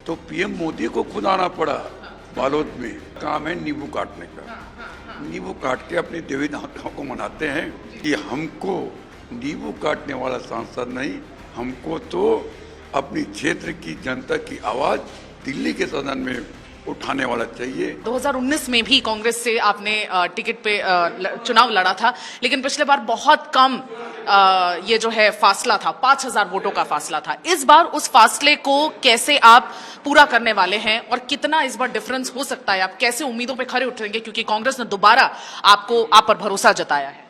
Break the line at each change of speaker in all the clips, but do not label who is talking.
तो पीएम मोदी को खुद आना पड़ा बालोद में। काम है नींबू काटने का। नींबू काट के अपने देवी देवताओं को मनाते हैं कि हमको नींबू काटने वाला सांसद नहीं, हमको तो अपनी क्षेत्र की जनता की आवाज दिल्ली के सदन में उठाने वाला चाहिए।
2019 में भी कांग्रेस से आपने टिकट पे चुनाव लड़ा था, लेकिन पिछले बार बहुत कम ये जो है फासला था, 5000 वोटों का फासला था। इस बार उस फासले को कैसे आप पूरा करने वाले हैं और कितना इस बार डिफरेंस हो सकता है? आप कैसे उम्मीदों पे खरे उतरेंगे, क्योंकि कांग्रेस ने दोबारा आप पर भरोसा जताया है?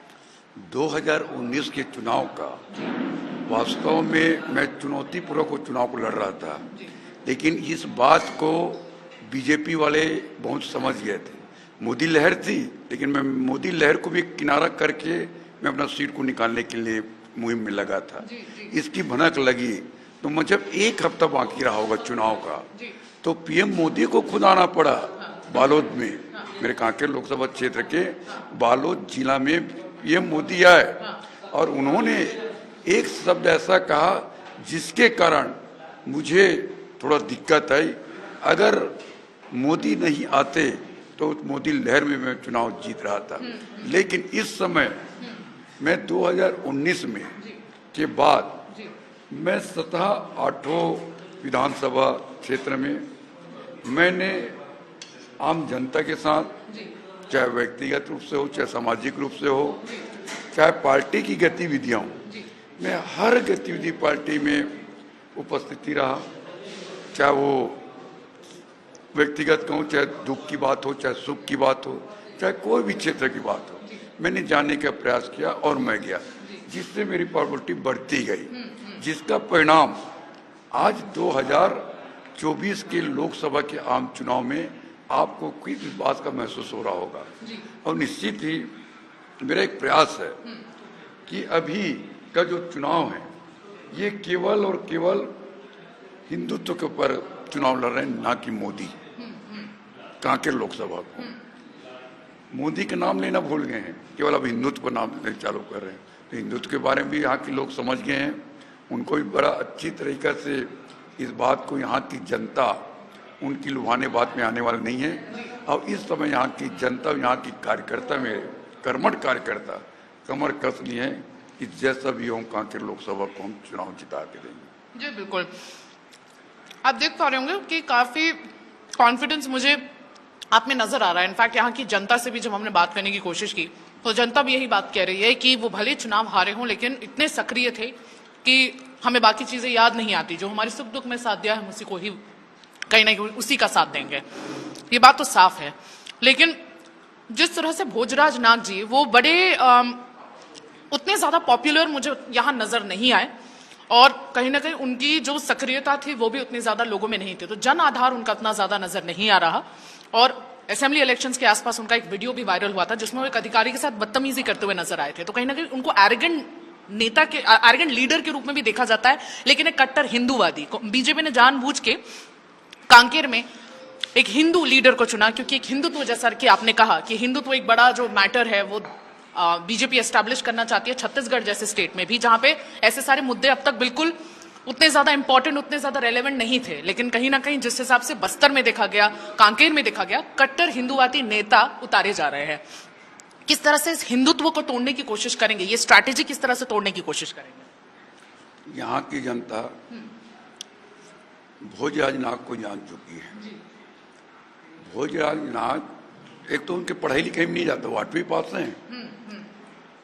2019 के चुनाव का वास्तव में मैं चुनौतीपूर्वक चुनाव को लड़ रहा था, लेकिन इस बात को बीजेपी वाले बहुत समझ गए थे। मोदी लहर थी, लेकिन मैं मोदी लहर को भी किनारा करके मैं अपना सीट को निकालने के लिए मुहिम में लगा था। इसकी भनक लगी तो मतलब एक हफ्ता बाकी रहा होगा चुनाव का, तो पीएम मोदी को खुद आना पड़ा बालोद में। मेरे कांकेर लोकसभा क्षेत्र के बालोद जिला में पीएम मोदी आए और उन्होंने एक शब्द ऐसा कहा जिसके कारण मुझे थोड़ा दिक्कत आई। अगर मोदी नहीं आते तो मोदी लहर में मैं चुनाव जीत रहा था, लेकिन इस समय मैं 2019 में के बाद मैं स्वतः 8 विधानसभा क्षेत्र में मैंने आम जनता के साथ, चाहे व्यक्तिगत रूप से हो, चाहे सामाजिक रूप से हो, चाहे पार्टी की गतिविधियां हो, मैं हर गतिविधि पार्टी में उपस्थिति रहा। चाहे वो व्यक्तिगत कहूँ, चाहे दुख की बात हो, चाहे सुख की बात हो, चाहे कोई भी क्षेत्र की बात हो, मैंने जाने का प्रयास किया और मैं गया, जिससे मेरी पॉपुलैरिटी बढ़ती गई, जिसका परिणाम आज 2024 के लोकसभा के आम चुनाव में आपको किस बात का महसूस हो रहा होगा। और निश्चित ही मेरा एक प्रयास है कि अभी का जो चुनाव है ये केवल और केवल हिंदुत्व के ऊपर चुनाव लड़ रहे हैं, ना कि मोदी। कांकेर लोकसभा को मोदी के नाम लेना भूल गए हैं, केवल अब हिंदुत्व को नाम लेना चालू कर रहे हैं। तो हिंदुत्व के बारे में भी यहाँ के लोग समझ गए हैं, उनको भी बड़ा अच्छी तरीक़े से इस बात को यहाँ की जनता उनकी लुभाने बात में आने वाला नहीं है। और इस समय यहाँ की जनता, यहाँ की कार्यकर्ता में कर्मठ कार्यकर्ता कमर कस लिए हैं कि जैसा भी हो कांकेर लोकसभा को हम चुनाव जिता के देंगे।
जी बिल्कुल, आप देख पा रहे होंगे कि काफी कॉन्फिडेंस मुझे आप में नजर आ रहा है। इनफैक्ट यहाँ की जनता से भी जब हमने बात करने की कोशिश की तो जनता भी यही बात कह रही है कि वो भले चुनाव हारे हों, लेकिन इतने सक्रिय थे कि हमें बाकी चीजें याद नहीं आती। जो हमारे सुख दुख में साथ दिया है, उसी को ही कहीं ना कहीं उसी का साथ देंगे, ये बात तो साफ है। लेकिन जिस तरह से भोजराज नाग जी वो बड़े उतने ज्यादा पॉपुलर मुझे यहाँ नजर नहीं आए, और कहीं ना कहीं उनकी जो सक्रियता थी वो भी उतनी ज्यादा लोगों में नहीं थी, तो जन आधार उनका उतना ज्यादा नजर नहीं आ रहा। और असेंबली इलेक्शंस के आसपास उनका एक वीडियो भी वायरल हुआ था जिसमें वो एक अधिकारी के साथ बदतमीजी करते हुए नजर आए थे। तो कहीं ना कहीं उनको एरोगेंट नेता के, एरोगेंट लीडर के रूप में भी देखा जाता है, लेकिन एक कट्टर हिंदूवादी। बीजेपी ने जानबूझ के कांकेर में एक हिंदू लीडर को चुना, क्योंकि एक हिंदुत्व, जैसा कि आपने कहा कि हिंदुत्व एक बड़ा जो मैटर है वो बीजेपी एस्टैब्लिश करना चाहती है छत्तीसगढ़ जैसे स्टेट में भी, जहां पे ऐसे सारे मुद्दे अब तक बिल्कुल उतने ज्यादा इंपॉर्टेंट, उतने ज्यादा रेलेवेंट नहीं थे। लेकिन कहीं ना कहीं जिस हिसाब से बस्तर में देखा गया, कांकेर में देखा गया, कट्टर हिंदूवादी नेता उतारे जा रहे हैं। किस तरह से इस हिंदुत्व को तोड़ने की कोशिश करेंगे, ये स्ट्रैटेजी किस तरह से तोड़ने की कोशिश करेंगे?
यहाँ की जनता भोजराज नाग को जान चुकी है। भोजराज नाग एक तो उनके पढ़ाई लिखाई में नहीं जाता, वो 8वीं पास हैं,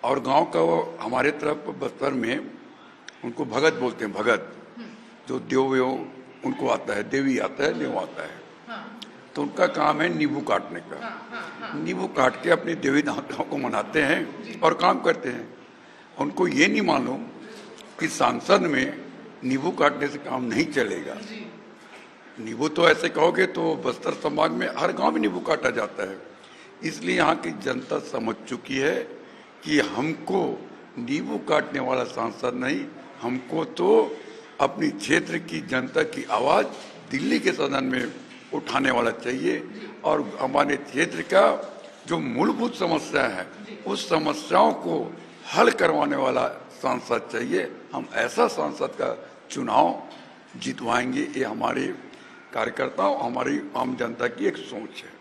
और गांव का वो हमारे तरफ बस्तर में उनको भगत बोलते हैं। भगत जो देव उनको आता है, देवी आता है, देव आता है, तो उनका काम है नींबू काटने का। नींबू काट के अपने देवी देवताओं को मनाते हैं और काम करते हैं। उनको ये नहीं मालूम कि सांसद में नींबू काटने से काम नहीं चलेगा। नींबू तो ऐसे कहोगे तो बस्तर संभाग में हर गांव में नींबू काटा जाता है। इसलिए यहाँ की जनता समझ चुकी है कि हमको नींबू काटने वाला सांसद नहीं, हमको तो अपनी क्षेत्र की जनता की आवाज दिल्ली के सदन में उठाने वाला चाहिए। और हमारे क्षेत्र का जो मूलभूत समस्या है उस समस्याओं को हल करवाने वाला सांसद चाहिए। हम ऐसा सांसद का चुनाव जितवाएंगे, ये हमारे कार्यकर्ताओं, हमारी आम जनता की एक सोच है।